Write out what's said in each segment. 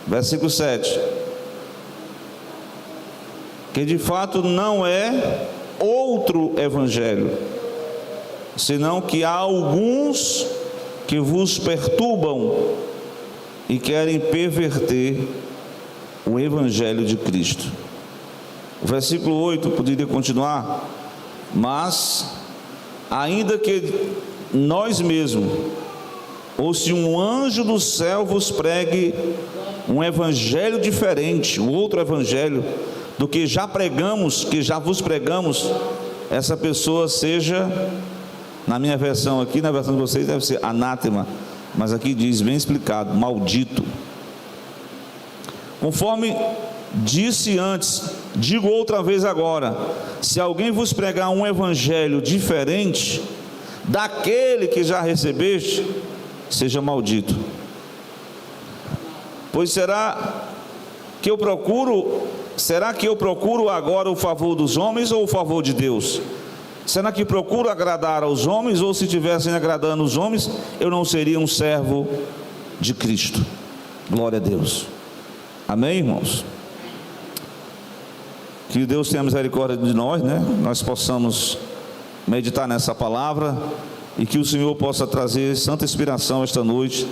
Versículo 7. Que de fato não é outro evangelho, senão que há alguns que vos perturbam e querem perverter o evangelho de Cristo. O versículo 8 poderia continuar: mas ainda que nós mesmos, ou se um anjo do céu vos pregue um evangelho diferente, um outro evangelho do que já pregamos, que já vos pregamos, essa pessoa seja, na minha versão aqui, na versão de vocês deve ser anátema, mas aqui diz bem explicado, maldito. Conforme disse antes, digo outra vez agora: se alguém vos pregar um evangelho diferente daquele que já recebeste, seja maldito. Pois será que eu procuro agora o favor dos homens ou o favor de Deus? Será que procuro agradar aos homens, ou se estivessem agradando os homens, eu não seria um servo de Cristo? Glória a Deus. Amém, irmãos? Que Deus tenha misericórdia de nós, né? Nós possamos meditar nessa palavra e que o Senhor possa trazer santa inspiração esta noite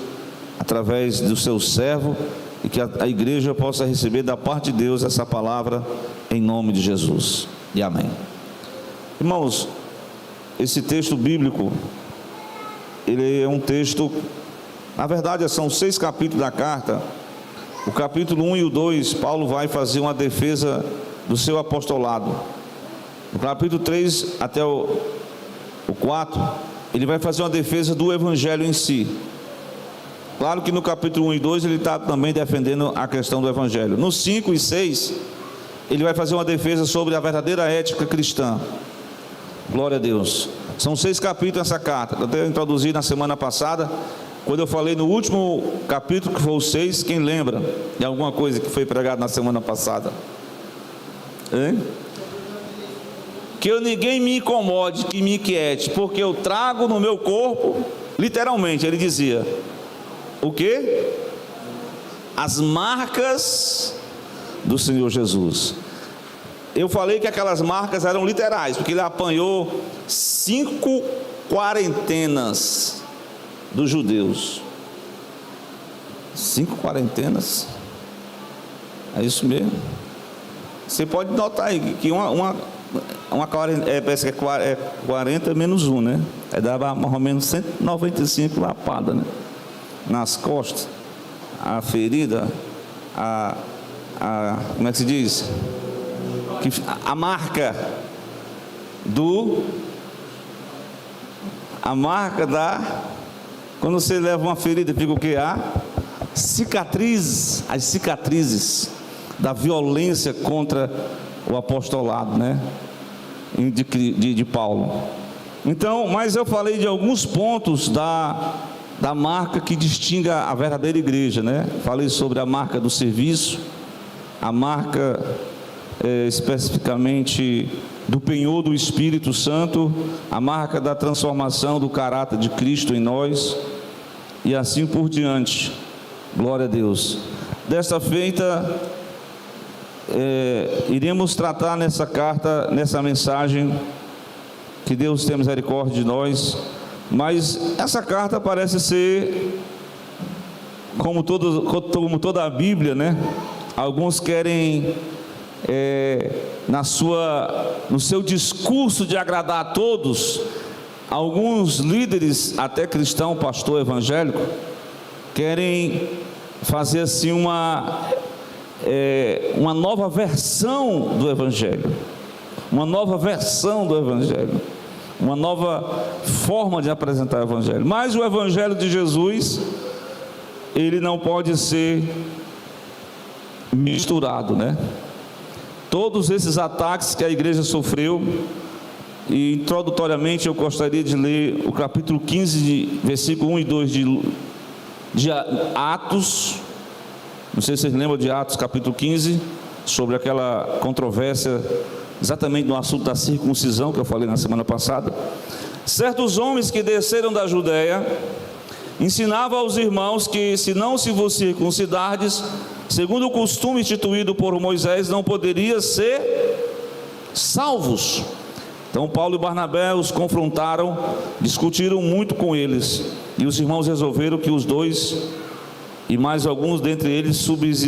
através do seu servo, e que a igreja possa receber da parte de Deus essa palavra em nome de Jesus. E amém. Irmãos, esse texto bíblico, ele é um texto, na verdade são 6 capítulos da carta. O capítulo 1 e o 2, Paulo vai fazer uma defesa do seu apostolado. No capítulo 3 até o 4, ele vai fazer uma defesa do evangelho em si. Claro que no capítulo 1 e 2 ele está também defendendo a questão do evangelho. No 5 e 6, ele vai fazer uma defesa sobre a verdadeira ética cristã. Glória a Deus. São 6 capítulos essa carta. Eu até introduzi na semana passada, quando eu falei no último capítulo, que foi o 6, quem lembra de alguma coisa que foi pregado na semana passada? Hein? Que ninguém me incomode, que me inquiete, porque eu trago no meu corpo, literalmente, ele dizia, o que? As marcas do Senhor Jesus. Eu falei que aquelas marcas eram literais, porque ele apanhou 5 quarentenas dos judeus. 5 quarentenas? É isso mesmo. Você pode notar aí que uma parece que é 40 menos 1, né? Dava mais ou menos 195 lapadas, né? Nas costas, a ferida, como é que se diz? A marca quando você leva uma ferida, fica o que? As cicatrizes da violência contra o apostolado, né? De Paulo. Então, mas eu falei de alguns pontos da marca que distingue a verdadeira igreja, né? Falei sobre a marca do serviço, a marca especificamente do penhor do Espírito Santo, a marca da transformação do caráter de Cristo em nós, e assim por diante. Glória a Deus. Desta feita, iremos tratar nessa carta, nessa mensagem, que Deus tenha misericórdia de nós. Mas essa carta parece ser, como toda a Bíblia, né? Alguns querem, no seu discurso de agradar a todos, alguns líderes, até cristão, pastor evangélico, querem fazer assim uma nova versão do Evangelho, uma nova forma de apresentar o Evangelho. Mas o Evangelho de Jesus, ele não pode ser misturado, né? Todos esses ataques que a igreja sofreu, e introdutoriamente eu gostaria de ler o capítulo 15, versículo 1 e 2 de Atos. Não sei se vocês lembram de Atos capítulo 15, sobre aquela controvérsia exatamente no assunto da circuncisão que eu falei na semana passada. Certos homens que desceram da Judéia ensinavam aos irmãos que, se não se vos circuncidardes, segundo o costume instituído por Moisés, não poderiam ser salvos. Então Paulo e Barnabé os confrontaram, discutiram muito com eles, e os irmãos resolveram que os dois e mais alguns dentre eles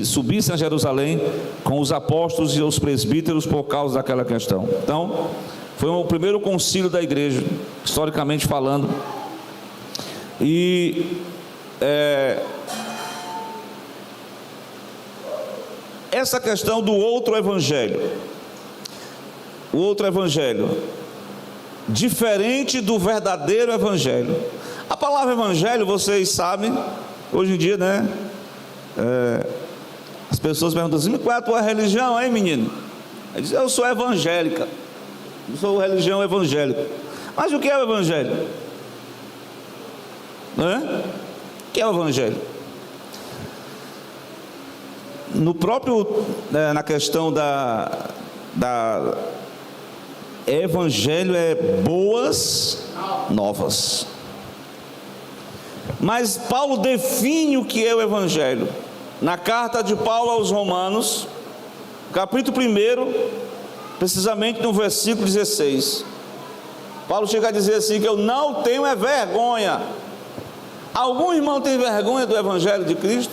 subissem a Jerusalém com os apóstolos e os presbíteros por causa daquela questão. Então foi o primeiro concílio da igreja, historicamente falando. E essa questão do outro evangelho, o outro evangelho, diferente do verdadeiro evangelho. A palavra evangelho, vocês sabem, hoje em dia, né? As pessoas perguntam assim: qual é a tua religião, hein, menino? Ele diz: eu sou evangélica, eu sou religião evangélica. Mas o que é o evangelho? O que é o evangelho? No próprio, na questão da evangelho é boas novas. Mas Paulo define o que é o evangelho na carta de Paulo aos Romanos, capítulo 1, precisamente no versículo 16. Paulo chega a dizer assim: que eu não tenho vergonha. Algum irmão tem vergonha do evangelho de Cristo?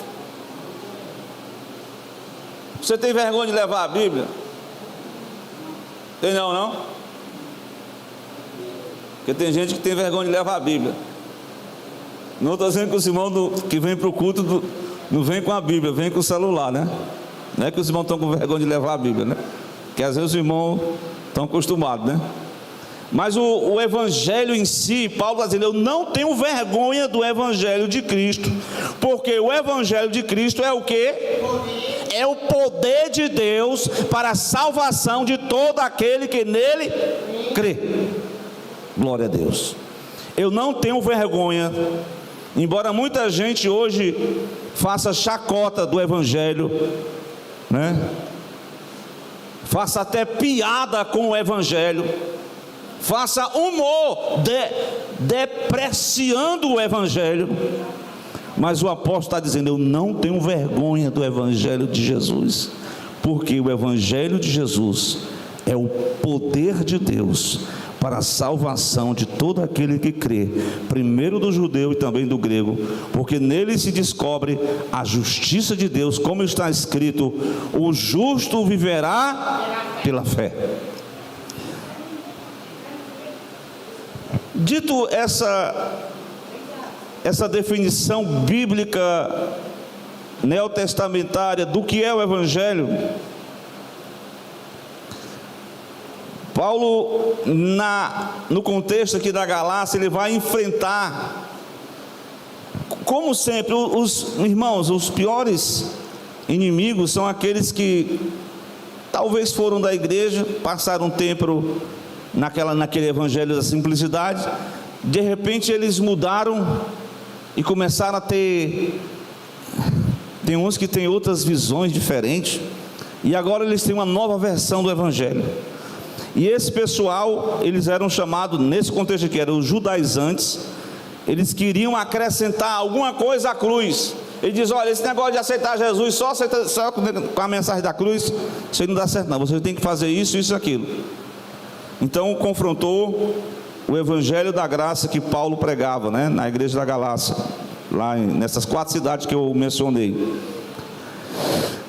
Você tem vergonha de levar a Bíblia? Tem não? Porque tem gente que tem vergonha de levar a Bíblia. Não estou dizendo que os irmãos que vêm para o culto não vêm com a Bíblia, vêm com o celular, né? Não é que os irmãos estão com vergonha de levar a Bíblia, né? Porque às vezes os irmãos estão acostumados, né? Mas o evangelho em si, Paulo está dizendo: eu não tenho vergonha do evangelho de Cristo, porque o evangelho de Cristo é o quê? É o poder de Deus para a salvação de todo aquele que nele crê. Glória a Deus. Eu não tenho vergonha, embora muita gente hoje faça chacota do evangelho, né? Faça até piada com o evangelho, faça humor depreciando o evangelho. Mas o apóstolo está dizendo: eu não tenho vergonha do evangelho de Jesus, porque o evangelho de Jesus é o poder de Deus para a salvação de todo aquele que crê, primeiro do judeu e também do grego, porque nele se descobre a justiça de Deus, como está escrito: o justo viverá pela fé. Dito essa definição bíblica neotestamentária do que é o evangelho, Paulo, no contexto aqui da Galácia, ele vai enfrentar, como sempre, os irmãos, os piores inimigos são aqueles que talvez foram da igreja, passaram um tempo naquele evangelho da simplicidade, de repente eles mudaram e começaram a tem uns que têm outras visões diferentes, e agora eles têm uma nova versão do evangelho. E esse pessoal, eles eram chamados, nesse contexto aqui, eram os judaizantes. Eles queriam acrescentar alguma coisa à cruz. Ele diz: olha, esse negócio de aceitar Jesus só com a mensagem da cruz, isso aí não dá certo não, você tem que fazer isso, isso e aquilo. Então confrontou o evangelho da graça que Paulo pregava, né, na igreja da Galácia, lá nessas 4 cidades que eu mencionei.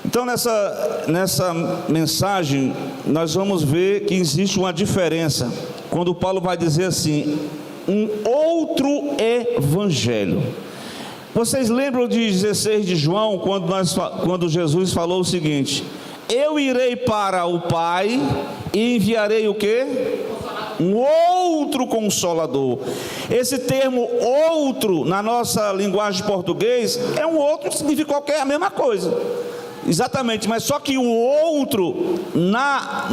Então nessa mensagem nós vamos ver que existe uma diferença, quando Paulo vai dizer assim: um outro evangelho. Vocês lembram de 16 de João, quando Jesus falou o seguinte: eu irei para o Pai e enviarei o quê? Um outro Consolador. Esse termo outro, na nossa linguagem português, é um outro, significa a mesma coisa. Exatamente, mas só que o outro,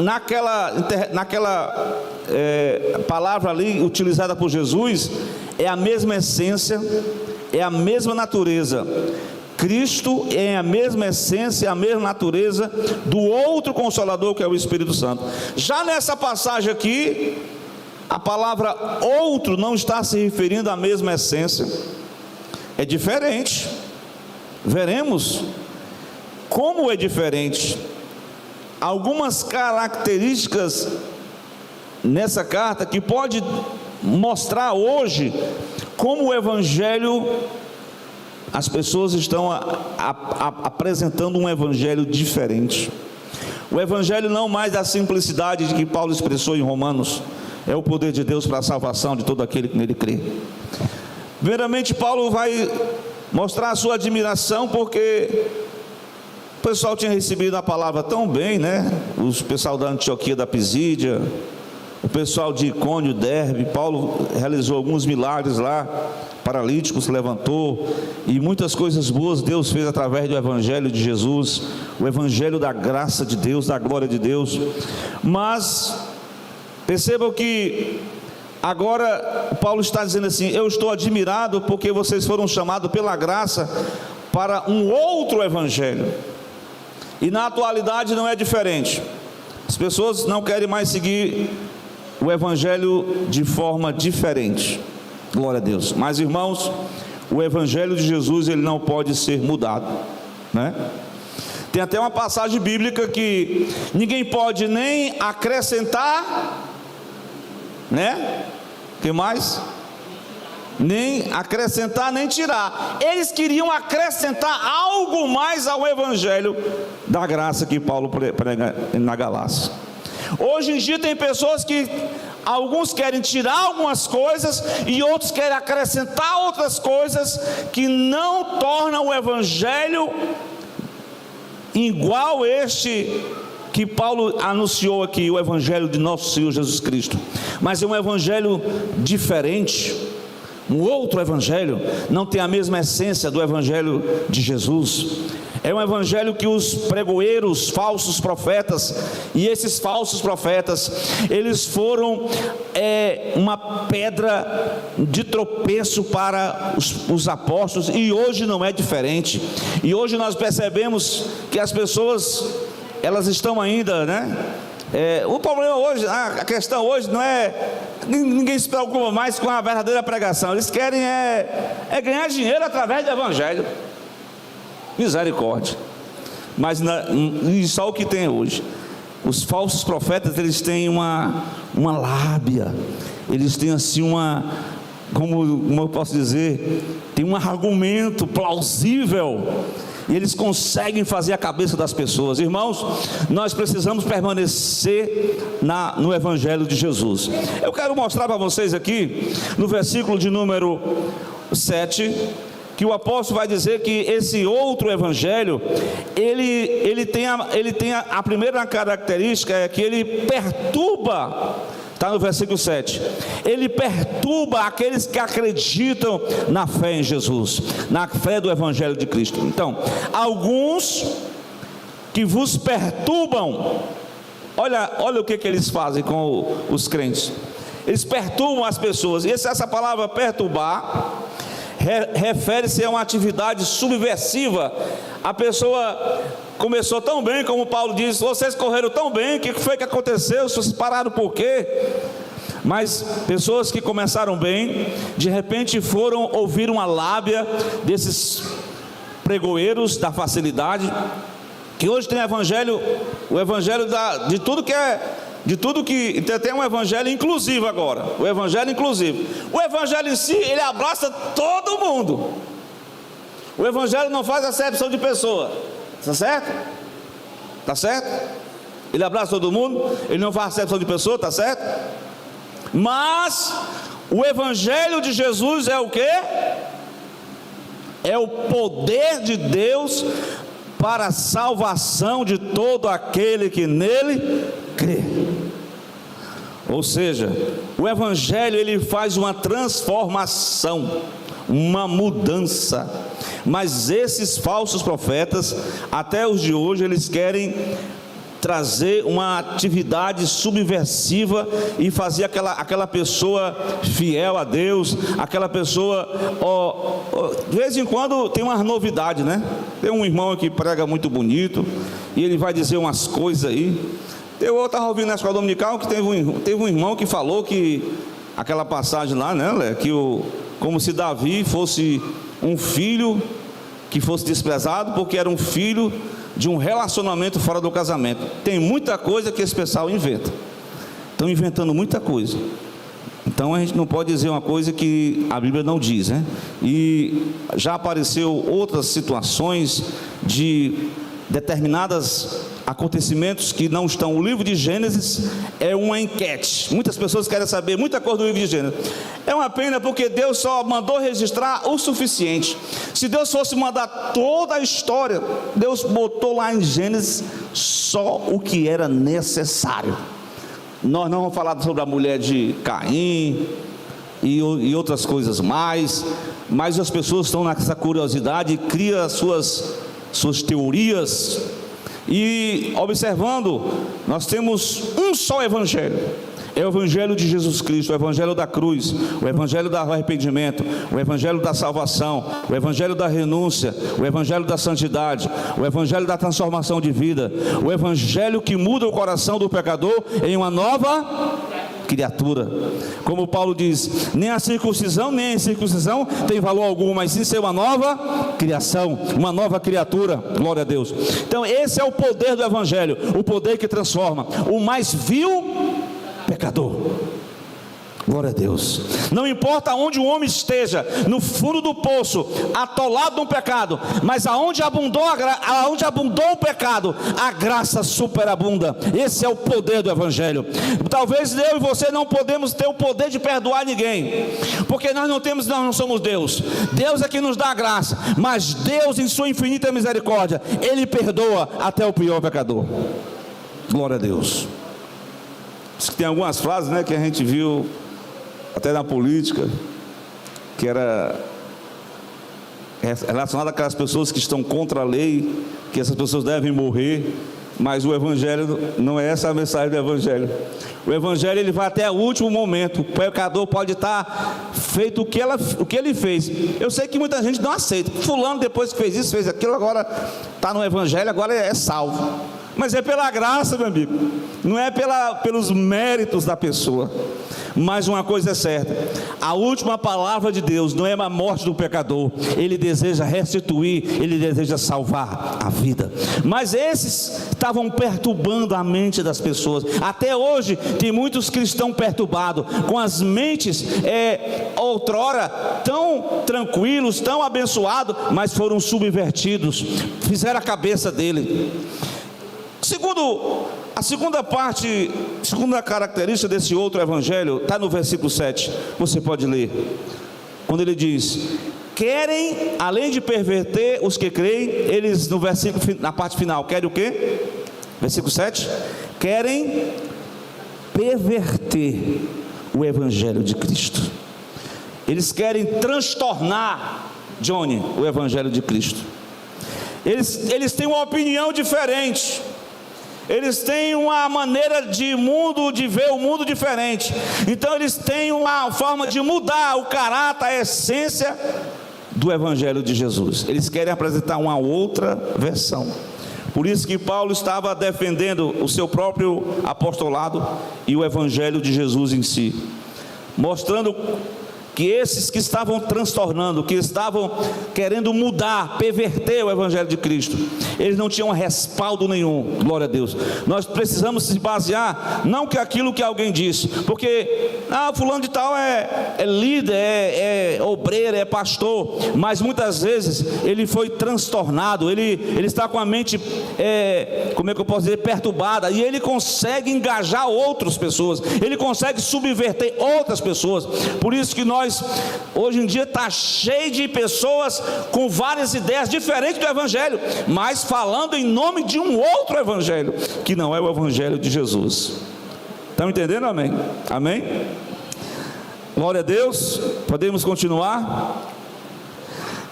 naquela palavra ali utilizada por Jesus, é a mesma essência, é a mesma natureza. Cristo é a mesma essência, a mesma natureza do outro Consolador, que é o Espírito Santo. Já nessa passagem aqui, a palavra outro não está se referindo à mesma essência, é diferente. Veremos como é diferente. Algumas características nessa carta que pode mostrar hoje como o Evangelho, as pessoas estão apresentando um Evangelho diferente. O Evangelho não mais da simplicidade de que Paulo expressou em Romanos, é o poder de Deus para a salvação de todo aquele que nele crê. Primeiramente, Paulo vai mostrar a sua admiração, porque o pessoal tinha recebido a palavra tão bem, né? O pessoal da Antioquia da Pisídia, o pessoal de Icônio, Derbe. Paulo realizou alguns milagres lá, paralíticos se levantou, e muitas coisas boas Deus fez através do Evangelho de Jesus, o Evangelho da graça de Deus, da glória de Deus. Mas percebam que agora Paulo está dizendo assim: eu estou admirado porque vocês foram chamados pela graça para um outro Evangelho. E na atualidade não é diferente. As pessoas não querem mais seguir o Evangelho de forma diferente. Glória a Deus. Mas, irmãos, o Evangelho de Jesus, ele não pode ser mudado, né? Tem até uma passagem bíblica que ninguém pode nem acrescentar, né? O que mais? Nem acrescentar, nem tirar. Eles queriam acrescentar algo mais ao Evangelho da graça que Paulo prega na Galácia. Hoje em dia tem pessoas que alguns querem tirar algumas coisas e outros querem acrescentar outras coisas que não tornam o Evangelho igual este que Paulo anunciou aqui, o Evangelho de nosso Senhor Jesus Cristo. Mas é um Evangelho diferente, um outro Evangelho, não tem a mesma essência do Evangelho de Jesus. É um Evangelho que os pregoeiros, falsos profetas, e esses falsos profetas, eles foram uma pedra de tropeço para os apóstolos, e hoje não é diferente. E hoje nós percebemos que as pessoas, elas estão ainda, né? O problema hoje, a questão hoje não é, ninguém se preocupa mais com a verdadeira pregação. Eles querem ganhar dinheiro através do Evangelho. Misericórdia. Mas só o que tem hoje. Os falsos profetas, eles têm uma lábia, eles têm assim como eu posso dizer, tem um argumento plausível, e eles conseguem fazer a cabeça das pessoas. Irmãos, nós precisamos permanecer no Evangelho de Jesus. Eu quero mostrar para vocês aqui, no versículo de número 7, que o apóstolo vai dizer que esse outro Evangelho, ele tem a primeira característica, é que ele perturba. Está no versículo 7. Ele perturba aqueles que acreditam na fé em Jesus, na fé do Evangelho de Cristo. Então, alguns que vos perturbam, olha o que eles fazem com os crentes. Eles perturbam as pessoas. E essa palavra perturbar refere-se a uma atividade subversiva. A pessoa começou tão bem, como Paulo diz: vocês correram tão bem, o que foi que aconteceu? Vocês pararam por quê? Mas pessoas que começaram bem, de repente foram ouvir uma lábia desses pregoeiros da facilidade, que hoje tem o evangelho de tudo que tem um evangelho inclusivo agora, o evangelho inclusivo. O evangelho em si, ele abraça todo mundo. O evangelho não faz acepção de pessoa. Está certo? Está certo? Ele abraça todo mundo, ele não faz acepção de pessoa, está certo? Mas o Evangelho de Jesus é o quê? É o poder de Deus para a salvação de todo aquele que nele crê. Ou seja, o Evangelho, ele faz uma transformação, uma mudança. Mas esses falsos profetas, até os de hoje, eles querem trazer uma atividade subversiva e fazer aquela pessoa fiel a Deus, aquela pessoa, de vez em quando tem uma novidade, né? Tem um irmão que prega muito bonito, e ele vai dizer umas coisas aí. Eu estava ouvindo na escola dominical que teve um irmão que falou que, aquela passagem lá, né, que como se Davi fosse um filho que fosse desprezado, porque era um filho de um relacionamento fora do casamento. Tem muita coisa que esse pessoal inventa. Estão inventando muita coisa. Então a gente não pode dizer uma coisa que a Bíblia não diz, né? E já apareceu outras situações de determinados acontecimentos que não estão. O livro de Gênesis é uma enquete. Muitas pessoas querem saber muita coisa do livro de Gênesis. É uma pena porque Deus só mandou registrar o suficiente. Se Deus fosse mandar toda a história, Deus botou lá em Gênesis só o que era necessário. Nós não vamos falar sobre a mulher de Caim e outras coisas mais, mas as pessoas estão nessa curiosidade e criam suas teorias. E observando, nós temos um só evangelho. É o evangelho de Jesus Cristo, o evangelho da cruz, o evangelho do arrependimento, o evangelho da salvação, o evangelho da renúncia, o evangelho da santidade, o evangelho da transformação de vida, o evangelho que muda o coração do pecador em uma nova criatura. Como Paulo diz, nem a circuncisão nem a incircuncisão tem valor algum, mas sim ser uma nova criação, uma nova criatura. Glória a Deus. Então esse é o poder do evangelho, o poder que transforma o mais vil pecador. Glória a Deus. Não importa onde o homem esteja, no fundo do poço, atolado no pecado, mas aonde abundou o pecado, a graça superabunda. Esse é o poder do evangelho. Talvez eu e você não podemos ter o poder de perdoar ninguém, porque nós não somos Deus. Deus é que nos dá a graça, mas Deus, em sua infinita misericórdia, Ele perdoa até o pior pecador. Glória a Deus. Tem algumas frases, né, que a gente viu até na política, que era relacionada àquelas pessoas que estão contra a lei, que essas pessoas devem morrer. Mas o evangelho não é essa a mensagem do evangelho. O evangelho, ele vai até o último momento. O pecador pode estar feito o que ele fez. Eu sei que muita gente não aceita. Fulano, depois que fez isso, fez aquilo, agora está no evangelho, agora é salvo. Mas é pela graça, meu amigo. Não é pelos méritos da pessoa. Mas uma coisa é certa: a última palavra de Deus não é a morte do pecador. Ele deseja restituir, ele deseja salvar a vida. Mas esses estavam perturbando a mente das pessoas. Até hoje tem muitos cristãos perturbados, com as mentes outrora tão tranquilos, tão abençoados, mas foram subvertidos, fizeram a cabeça dele. A segunda característica desse outro evangelho está no versículo 7. Você pode ler. Quando ele diz: querem, além de perverter os que creem, eles no versículo, na parte final, querem o quê? Versículo 7. Querem perverter o evangelho de Cristo. Eles querem transtornar, Johnny, o evangelho de Cristo. Eles têm uma opinião diferente. Eles têm uma maneira de ver o mundo diferente. Então eles têm uma forma de mudar o caráter, a essência do evangelho de Jesus. Eles querem apresentar uma outra versão. Por isso que Paulo estava defendendo o seu próprio apostolado e o evangelho de Jesus em si, mostrando que esses que estavam transtornando, que estavam querendo mudar, perverter o evangelho de Cristo, eles não tinham respaldo nenhum. Glória a Deus. Nós precisamos se basear, não que aquilo que alguém disse, porque fulano de tal é líder, é obreiro, é pastor, mas muitas vezes ele foi transtornado, ele está com a mente, como é que eu posso dizer, perturbada, e ele consegue engajar outras pessoas, ele consegue subverter outras pessoas. Por isso que hoje em dia está cheio de pessoas com várias ideias diferentes do evangelho, mas falando em nome de um outro evangelho, que não é o evangelho de Jesus. Estão entendendo? Amém? Amém? Glória a Deus. Podemos continuar?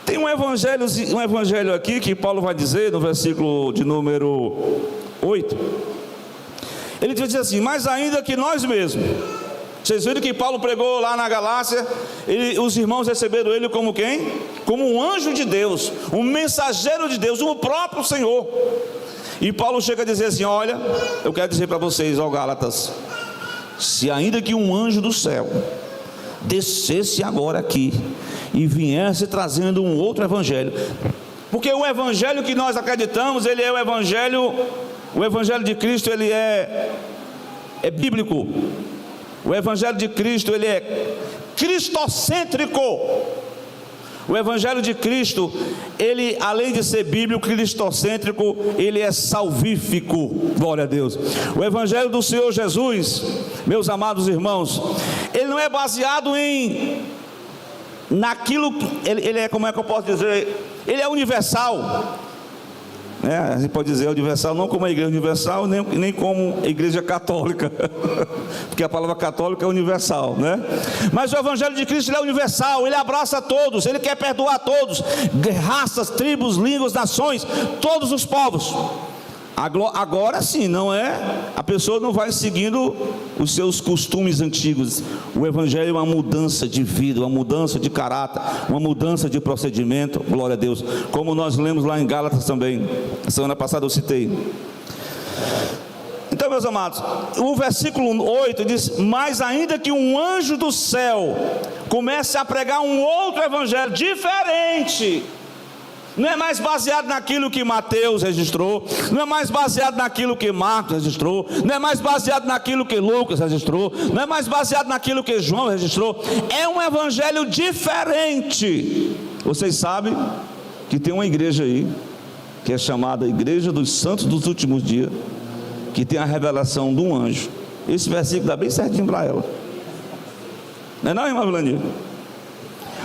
Tem um evangelho aqui que Paulo vai dizer no versículo de número 8. Ele diz assim: mas ainda que nós mesmos. Vocês viram que Paulo pregou lá na Galácia, os irmãos receberam ele como quem? Como um anjo de Deus, um mensageiro de Deus, o próprio Senhor. E Paulo chega a dizer assim: olha, eu quero dizer para vocês, ó Gálatas, se ainda que um anjo do céu descesse agora aqui e viesse trazendo um outro evangelho, Porque o evangelho que nós acreditamos, ele é o evangelho de Cristo, ele é bíblico. O evangelho de Cristo, ele é cristocêntrico. O evangelho de Cristo, ele, além de ser bíblico, cristocêntrico, ele é salvífico. Glória a Deus. O evangelho do Senhor Jesus, meus amados irmãos, ele não é baseado naquilo, ele é, como é que eu posso dizer, ele é universal. A gente pode dizer universal não como a igreja universal, nem como a igreja católica, porque a palavra católica é universal, né? Mas o evangelho de Cristo, ele é universal, ele abraça todos, ele quer perdoar todos, raças, tribos, línguas, nações, todos os povos. Agora sim, não é? A pessoa não vai seguindo os seus costumes antigos. O evangelho é uma mudança de vida, uma mudança de caráter, uma mudança de procedimento. Glória a Deus. Como nós lemos lá em Gálatas também. Semana passada eu citei. Então, meus amados, o versículo 8 diz: mas ainda que um anjo do céu comece a pregar um outro evangelho diferente, não é mais baseado naquilo que Mateus registrou, não é mais baseado naquilo que Marcos registrou, não é mais baseado naquilo que Lucas registrou, não é mais baseado naquilo que João registrou, é um evangelho diferente. Vocês sabem que tem uma igreja aí, que é chamada Igreja dos Santos dos Últimos Dias, que tem a revelação de um anjo. Esse versículo dá bem certinho para ela, não é não, irmã Vilani?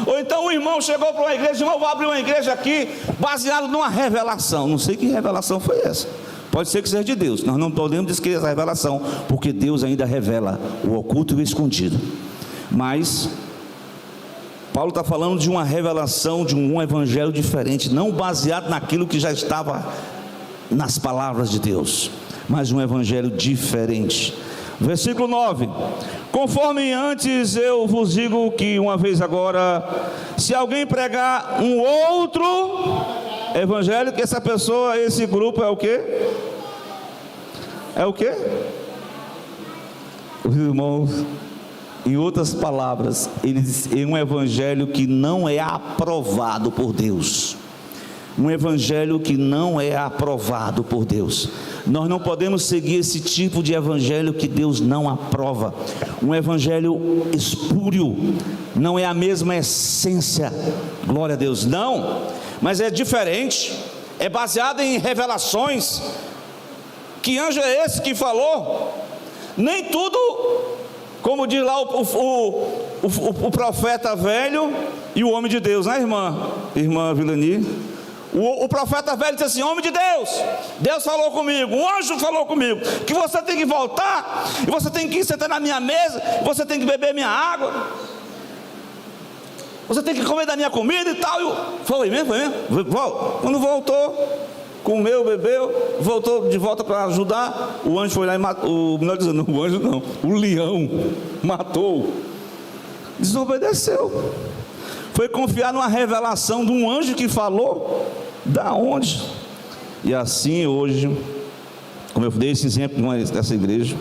Ou então o irmão chegou para uma igreja: irmão, vou abrir uma igreja aqui, baseado numa revelação. Não sei que revelação foi essa, pode ser que seja de Deus. Nós não podemos descrever essa revelação, porque Deus ainda revela o oculto e o escondido. Mas Paulo está falando de uma revelação, de um evangelho diferente, não baseado naquilo que já estava nas palavras de Deus, mas um evangelho diferente. Versículo 9: conforme antes eu vos digo que uma vez agora, se alguém pregar um outro evangelho, que essa pessoa, esse grupo é o quê? É o quê? Os irmãos, em outras palavras, ele diz, é um evangelho que não é aprovado por Deus. Um evangelho que não é aprovado por Deus. Nós não podemos seguir esse tipo de evangelho que Deus não aprova. Um evangelho espúrio, não é a mesma essência. Glória a Deus, não, mas é diferente, é baseado em revelações. Que anjo é esse que falou? Nem tudo, como diz lá o profeta velho e o homem de Deus, né, irmã Vilani? O profeta velho disse assim: homem de Deus, Deus falou comigo, um anjo falou comigo, que você tem que voltar, e você tem que sentar na minha mesa, você tem que beber minha água, você tem que comer da minha comida e tal. Foi mesmo? Quando voltou, comeu, bebeu, voltou de volta para ajudar, o anjo foi lá e matou. Melhor dizendo, o anjo não, o leão matou, desobedeceu. Foi confiar numa revelação de um anjo que falou. Da onde? E assim hoje, como eu dei esse exemplo dessa igreja,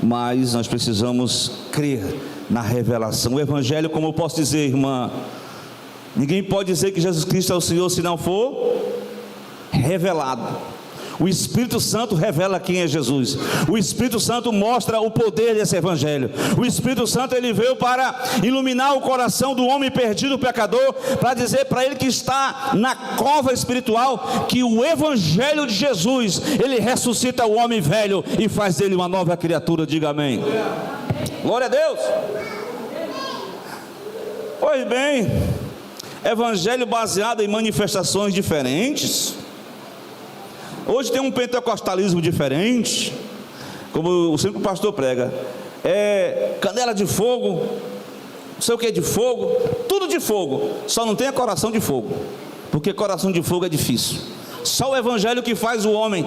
mas nós precisamos crer na revelação. O evangelho, como eu posso dizer, irmã, ninguém pode dizer que Jesus Cristo é o Senhor se não for revelado. O Espírito Santo revela quem é Jesus. O Espírito Santo mostra o poder desse evangelho. O Espírito Santo, ele veio para iluminar o coração do homem perdido, pecador, para dizer para ele que está na cova espiritual, que o evangelho de Jesus, ele ressuscita o homem velho e faz dele uma nova criatura. Diga amém. Glória a Deus. Pois bem, evangelho baseado em manifestações diferentes. Hoje tem um pentecostalismo diferente, como sempre o pastor prega, canela de fogo, não sei o que de fogo, tudo de fogo, só não tem coração de fogo, porque coração de fogo é difícil. Só o evangelho que faz o homem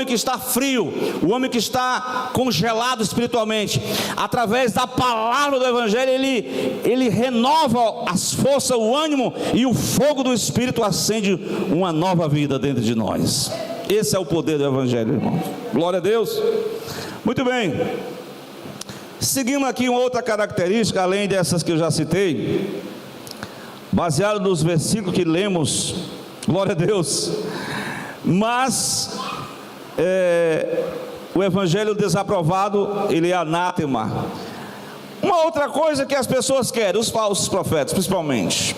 que está frio, o homem que está congelado espiritualmente, através da palavra do evangelho, ele renova as forças, o ânimo, e o fogo do Espírito acende uma nova vida dentro de nós. Esse é o poder do evangelho, irmãos. Glória a Deus. Muito bem, seguindo aqui uma outra característica, além dessas que eu já citei. baseado nos versículos que lemos, glória a Deus, mas o evangelho desaprovado, ele é anátema. Uma outra coisa que as pessoas querem, os falsos profetas principalmente,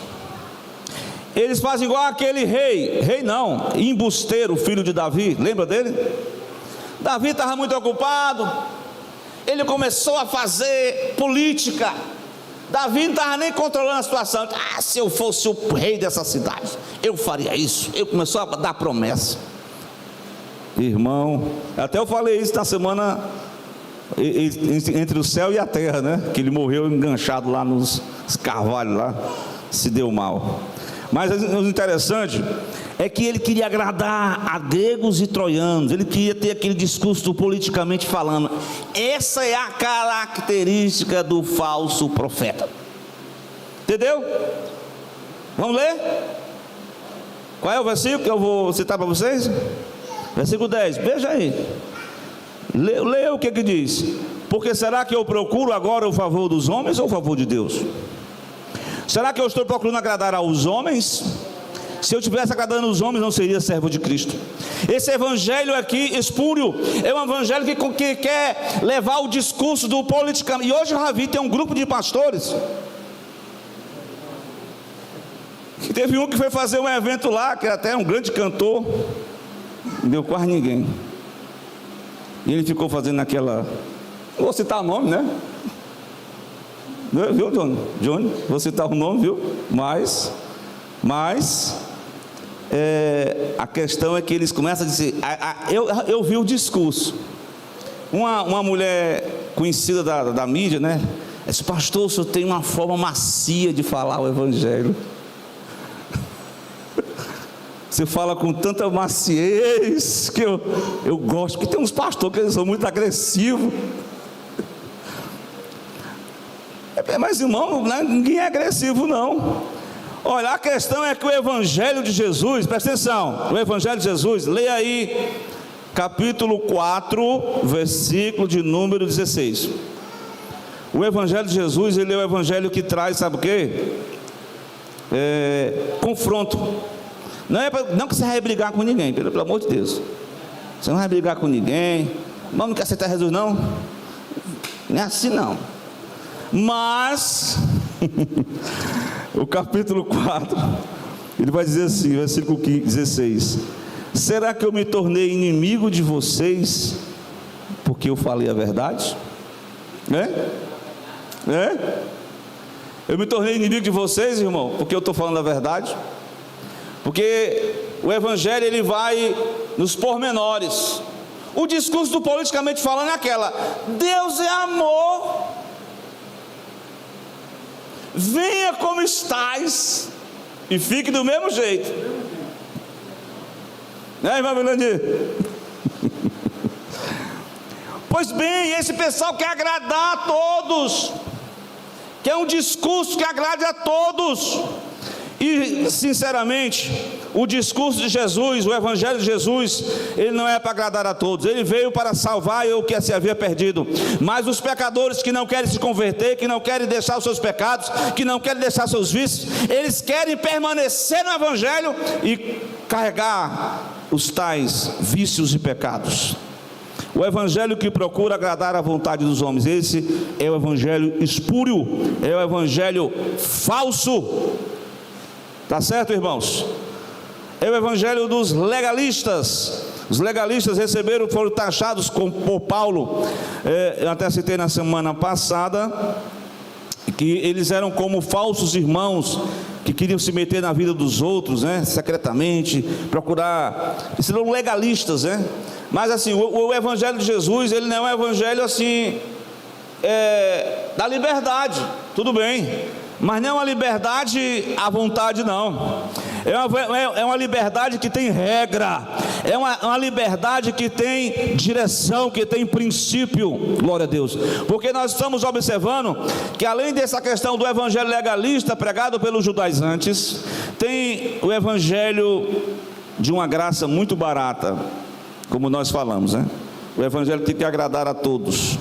eles fazem igual aquele rei não, embusteiro, filho de Davi, lembra dele? Davi estava muito ocupado, ele começou a fazer política. Davi não estava nem controlando a situação. Se eu fosse o rei dessa cidade, eu faria isso. Ele começou a dar promessa. Irmão, até eu falei isso na semana entre o céu e a terra, né? Que ele morreu enganchado lá nos carvalhos lá, se deu mal. Mas o interessante é que ele queria agradar a gregos e troianos. Ele queria ter aquele discurso politicamente falando. Essa é a característica do falso profeta. Entendeu? Vamos ler? Qual é o versículo que eu vou citar para vocês? Versículo 10, veja aí. Leia o que diz. Porque será que eu procuro agora o favor dos homens ou o favor de Deus? Será que eu estou procurando agradar aos homens? Se eu estivesse agradando os homens, não seria servo de Cristo. Esse evangelho aqui, espúrio, é um evangelho que quer levar o discurso do politicamente. E hoje eu já vi, tem um grupo de pastores que teve um que foi fazer um evento lá, que até é um grande cantor, não deu quase ninguém. E ele ficou fazendo aquela, não vou citar o nome, né? Viu, Johnny? Vou citar o nome, viu? Mas a questão é que eles começam a dizer, eu vi o discurso. Uma mulher conhecida da mídia, né? Disse, pastor, o senhor tem uma forma macia de falar o evangelho. Você fala com tanta maciez que eu gosto, porque tem uns pastores que eles são muito agressivos. Mas irmão, ninguém é agressivo não. Olha, a questão é que o evangelho de Jesus, presta atenção, o evangelho de Jesus, leia aí capítulo 4, versículo de número 16. O evangelho de Jesus, ele é o evangelho que traz, sabe o quê? Confronto. Não que você vai brigar com ninguém, pelo amor de Deus. Você não vai brigar com ninguém. Irmão, não quer aceitar Jesus não? Não é assim não. Mas o capítulo 4, ele vai dizer assim, versículo 16: será que eu me tornei inimigo de vocês porque eu falei a verdade? Eu me tornei inimigo de vocês, irmão, porque eu estou falando a verdade? Porque o evangelho, ele vai nos pormenores. O discurso do politicamente falando é aquela: Deus é amor, venha como estás e fique do mesmo jeito, né, irmão Milandir? Pois bem, esse pessoal quer agradar a todos, quer um discurso que agrade a todos. E sinceramente, o discurso de Jesus, o evangelho de Jesus, ele não é para agradar a todos. Ele veio para salvar o que se havia perdido. Mas os pecadores que não querem se converter, que não querem deixar os seus pecados, que não querem deixar seus vícios, eles querem permanecer no evangelho e carregar os tais vícios e pecados. O evangelho que procura agradar a vontade dos homens, esse é o evangelho espúrio, é o evangelho falso. Tá certo, irmãos? É o evangelho dos legalistas. Os legalistas foram taxados por Paulo. Eu até citei na semana passada que eles eram como falsos irmãos que queriam se meter na vida dos outros, né? Secretamente, procurar. Eles eram legalistas, né? Mas assim, o evangelho de Jesus, ele não é um evangelho assim da liberdade. Tudo bem. Mas não é uma liberdade à vontade, não. É uma liberdade que tem regra. É uma liberdade que tem direção, que tem princípio. Glória a Deus. Porque nós estamos observando que além dessa questão do evangelho legalista pregado pelos judaizantes, tem o evangelho de uma graça muito barata, como nós falamos, né? O evangelho que quer agradar a todos.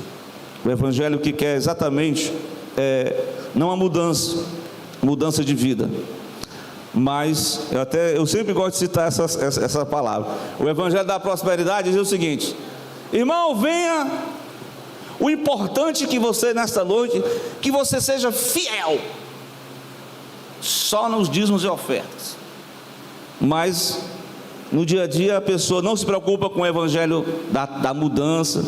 O evangelho que quer exatamente não a mudança de vida, Mas eu sempre gosto de citar essa palavra. O evangelho da prosperidade diz o seguinte: irmão, venha. O importante é que você, nesta noite, que você seja fiel só nos dízimos e ofertas. Mas no dia a dia a pessoa não se preocupa com o evangelho da mudança,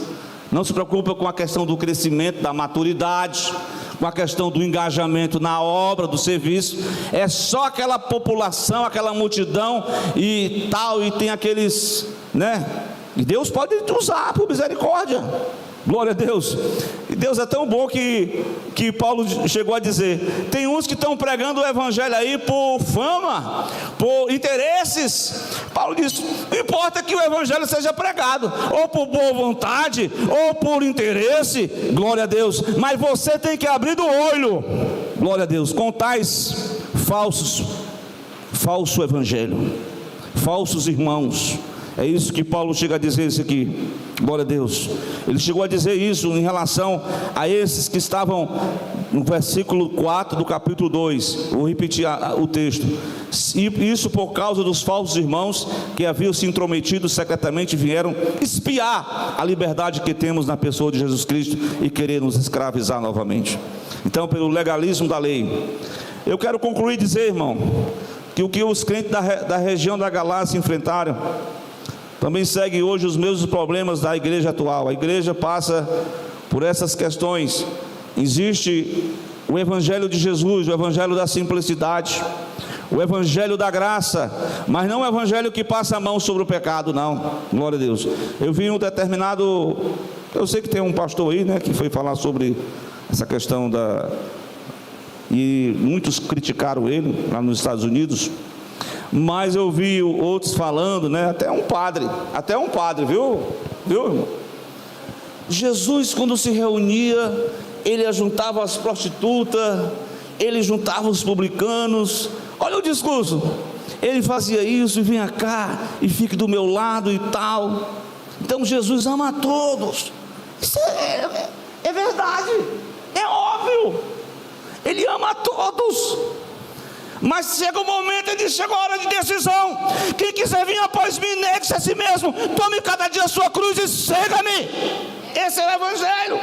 não se preocupa com a questão do crescimento, da maturidade, com a questão do engajamento na obra, do serviço. É só aquela população, aquela multidão e tal, e tem aqueles, né? E Deus pode usar por misericórdia. Glória a Deus. E Deus é tão bom que Paulo chegou a dizer: tem uns que estão pregando o evangelho aí por fama, por interesses. Paulo diz: não importa que o evangelho seja pregado, ou por boa vontade, ou por interesse, glória a Deus, mas você tem que abrir do olho, glória a Deus, com tais falso evangelho, falsos irmãos. É isso que Paulo chega a dizer isso aqui, glória a Deus. Ele chegou a dizer isso em relação a esses que estavam no versículo 4 do capítulo 2, vou repetir o texto. Isso por causa dos falsos irmãos que haviam se intrometido secretamente, vieram espiar a liberdade que temos na pessoa de Jesus Cristo e querer nos escravizar novamente. Então, pelo legalismo da lei, eu quero concluir e dizer, irmão, que o que os crentes da região da Galácia enfrentaram também segue hoje os mesmos problemas da igreja atual. A igreja passa por essas questões. Existe o evangelho de Jesus, o evangelho da simplicidade, o evangelho da graça, mas não o evangelho que passa a mão sobre o pecado, não. Glória a Deus. Eu vi um determinado, eu sei que tem um pastor aí, né, que foi falar sobre essa questão e muitos criticaram ele lá nos Estados Unidos. Mas eu vi outros falando, né? Até um padre, viu, irmão? Jesus, quando se reunia, ele juntava as prostitutas, ele juntava os publicanos. Olha o discurso. Ele fazia isso e vinha cá e fique do meu lado e tal. Então Jesus ama a todos. Isso é verdade, é óbvio. Ele ama a todos. Mas chega o momento, chega a hora de decisão. Quem quiser vir após mim, negue-se a si mesmo, tome cada dia a sua cruz e siga-me. Esse é o evangelho.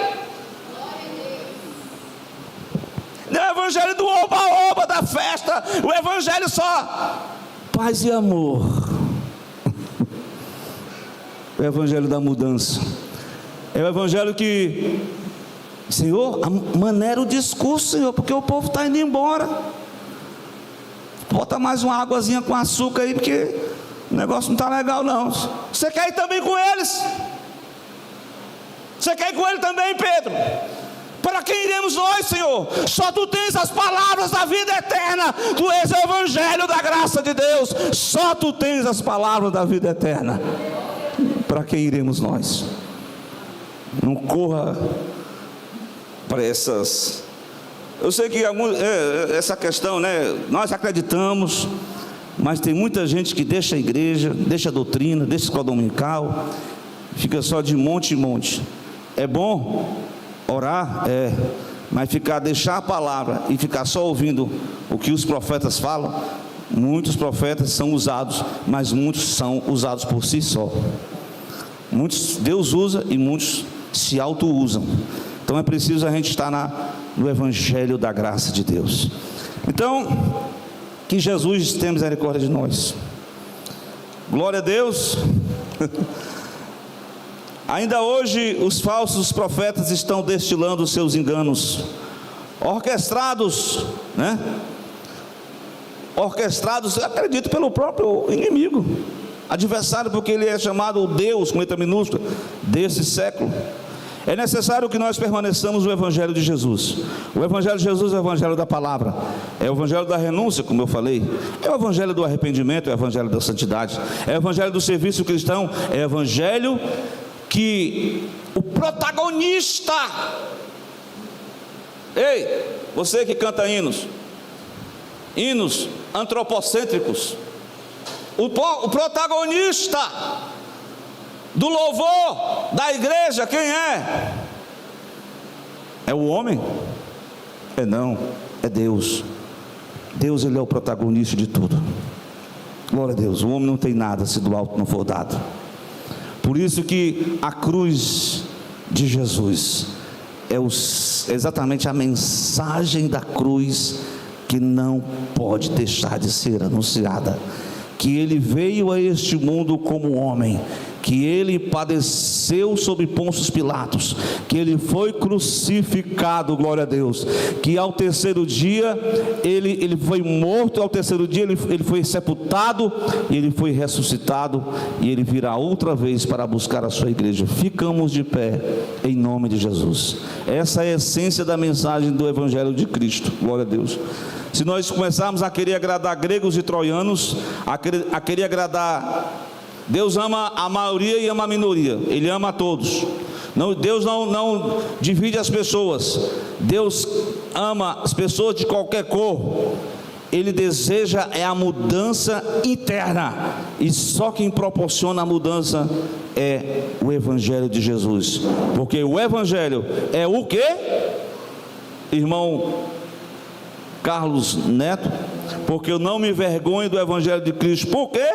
Não é o evangelho do oba-oba, da festa. O evangelho só paz e amor. É o evangelho da mudança. É o evangelho que, Senhor, maneira o discurso, Senhor, porque o povo está indo embora. Bota mais uma águazinha com açúcar aí, porque o negócio não está legal não. Você quer ir também com eles? Você quer ir com ele também, Pedro? Para quem iremos nós, Senhor? Só Tu tens as palavras da vida eterna. Tu és o evangelho da graça de Deus. Só Tu tens as palavras da vida eterna. Para quem iremos nós? Não corra para essas... Eu sei que essa questão, né, nós acreditamos, mas tem muita gente que deixa a igreja, deixa a doutrina, deixa a escola dominical, fica só de monte em monte. É bom orar, mas deixar a palavra e ficar só ouvindo o que os profetas falam. Muitos profetas são usados, mas muitos são usados por si só. Muitos Deus usa e muitos se auto-usam. Então é preciso a gente estar no evangelho da graça de Deus. Então, que Jesus tenha misericórdia de nós. Glória a Deus. Ainda hoje os falsos profetas estão destilando os seus enganos, orquestrados, né? Orquestrados, eu acredito, pelo próprio inimigo, adversário, porque ele é chamado o Deus, com letra minúscula, desse século. É necessário que nós permaneçamos no evangelho de Jesus. O evangelho de Jesus é o evangelho da palavra, é o evangelho da renúncia, como eu falei, é o evangelho do arrependimento, é o evangelho da santidade, é o evangelho do serviço cristão, é o evangelho que o protagonista, ei, você que canta hinos antropocêntricos, o protagonista do louvor da igreja, quem é? É o homem? Não, é Deus. Deus, Ele é o protagonista de tudo. Glória a Deus. O homem não tem nada se do alto não for dado. Por isso que a cruz de Jesus é exatamente a mensagem da cruz que não pode deixar de ser anunciada. Que Ele veio a este mundo como homem, que Ele padeceu sob Pôncio Pilatos, que Ele foi crucificado, glória a Deus, que ao terceiro dia ele foi morto, ao terceiro dia ele foi sepultado, e Ele foi ressuscitado, e Ele virá outra vez para buscar a sua igreja. Ficamos de pé em nome de Jesus. Essa é a essência da mensagem do Evangelho de Cristo, glória a Deus. Se nós começarmos a querer agradar gregos e troianos, a querer agradar, Deus ama a maioria e ama a minoria, Ele ama a todos. Deus não divide as pessoas, Deus ama as pessoas de qualquer cor. Ele deseja a mudança interna, e só quem proporciona a mudança é o Evangelho de Jesus, porque o Evangelho é o que? Irmão Carlos Neto, porque eu não me envergonho do Evangelho de Cristo. Por quê?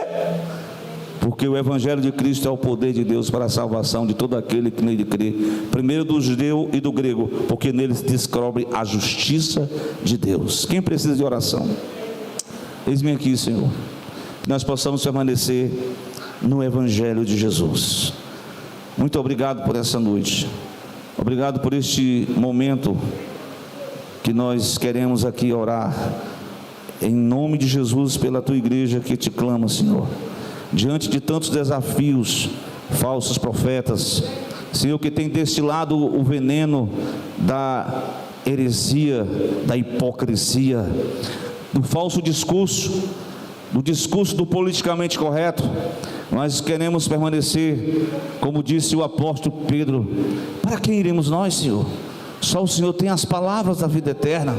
Porque o Evangelho de Cristo é o poder de Deus para a salvação de todo aquele que nele crê, primeiro do judeu e do grego, porque nele se descobre a justiça de Deus. Quem precisa de oração? Eis-me aqui, Senhor, que nós possamos permanecer no Evangelho de Jesus. Muito obrigado por essa noite, obrigado por este momento que nós queremos aqui orar, em nome de Jesus, pela tua igreja que te clama, Senhor, diante de tantos desafios, falsos profetas, Senhor, que tem destilado o veneno da heresia, da hipocrisia, do falso discurso, do discurso do politicamente correto. Nós queremos permanecer, como disse o apóstolo Pedro: para quem iremos nós, Senhor? Só o Senhor tem as palavras da vida eterna,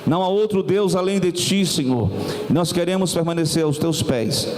não há outro Deus além de Ti, Senhor. Nós queremos permanecer aos Teus pés.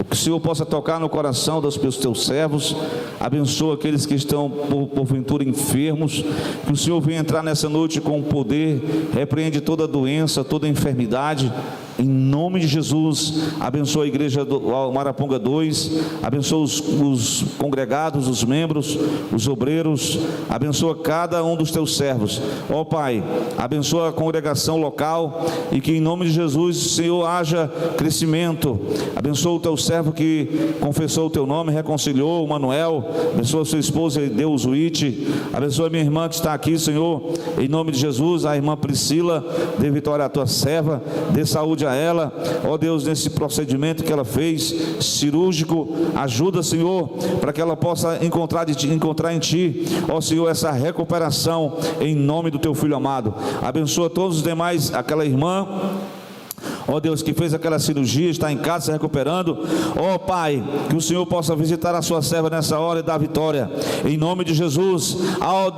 Que o Senhor possa tocar no coração dos Teus servos, abençoa aqueles que estão porventura enfermos, que o Senhor venha entrar nessa noite com poder, repreende toda doença, toda enfermidade, em nome de Jesus. Abençoa a igreja do Maraponga 2, abençoa os congregados, os membros, os obreiros, abençoa cada um dos Teus servos, ó Pai, abençoa a congregação local, e que em nome de Jesus, Senhor, haja crescimento. Abençoa o Teu servo que confessou o Teu nome, reconciliou, o Manuel, abençoa a sua esposa Deus Uite, abençoa a minha irmã que está aqui, Senhor, em nome de Jesus, a irmã Priscila, dê vitória à Tua serva, dê saúde a ela, ó Deus, nesse procedimento que ela fez, cirúrgico, ajuda, Senhor, para que ela possa encontrar em Ti, ó Senhor, essa recuperação, em nome do Teu Filho amado. Abençoa todos os demais, aquela irmã, ó Deus, que fez aquela cirurgia, está em casa se recuperando, ó Pai, que o Senhor possa visitar a sua serva nessa hora e dar vitória, em nome de Jesus,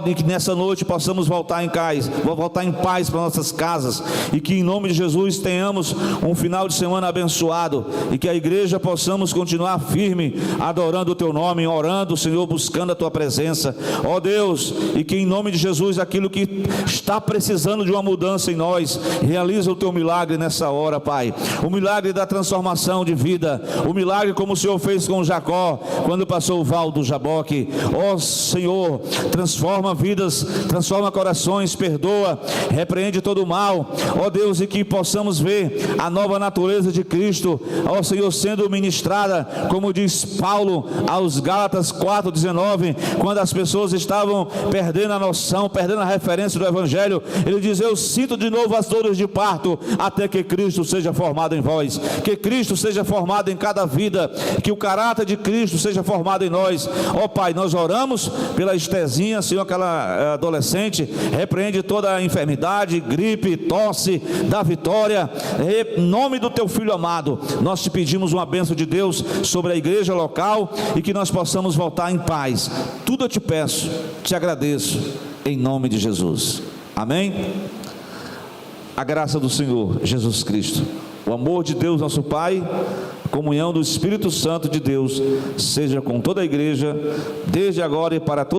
e que nessa noite possamos voltar em paz para nossas casas, e que em nome de Jesus tenhamos um final de semana abençoado, e que a igreja possamos continuar firme, adorando o Teu nome, orando, Senhor, buscando a Tua presença, ó Deus, e que em nome de Jesus, aquilo que está precisando de uma mudança em nós, realiza o Teu milagre nessa hora, Pai, o milagre da transformação de vida, o milagre como o Senhor fez com Jacó, quando passou o val do Jaboque. Ó Senhor, transforma vidas, transforma corações, perdoa, repreende todo o mal, ó Deus, e que possamos ver a nova natureza de Cristo, ó Senhor, sendo ministrada, como diz Paulo aos Gálatas 4:19, quando as pessoas estavam perdendo a noção, perdendo a referência do Evangelho, ele diz: eu sinto de novo as dores de parto, até que Cristo seja formado em vós, que Cristo seja formado em cada vida, que o caráter de Cristo seja formado em nós. Ó Pai, nós oramos pela Estezinha, Senhor, aquela adolescente, repreende toda a enfermidade, gripe, tosse, dá vitória, em nome do Teu Filho amado. Nós te pedimos uma bênção de Deus sobre a igreja local, e que nós possamos voltar em paz. Tudo eu te peço, te agradeço, em nome de Jesus, amém? A graça do Senhor Jesus Cristo, o amor de Deus nosso Pai, a comunhão do Espírito Santo de Deus, seja com toda a igreja, desde agora e para todos.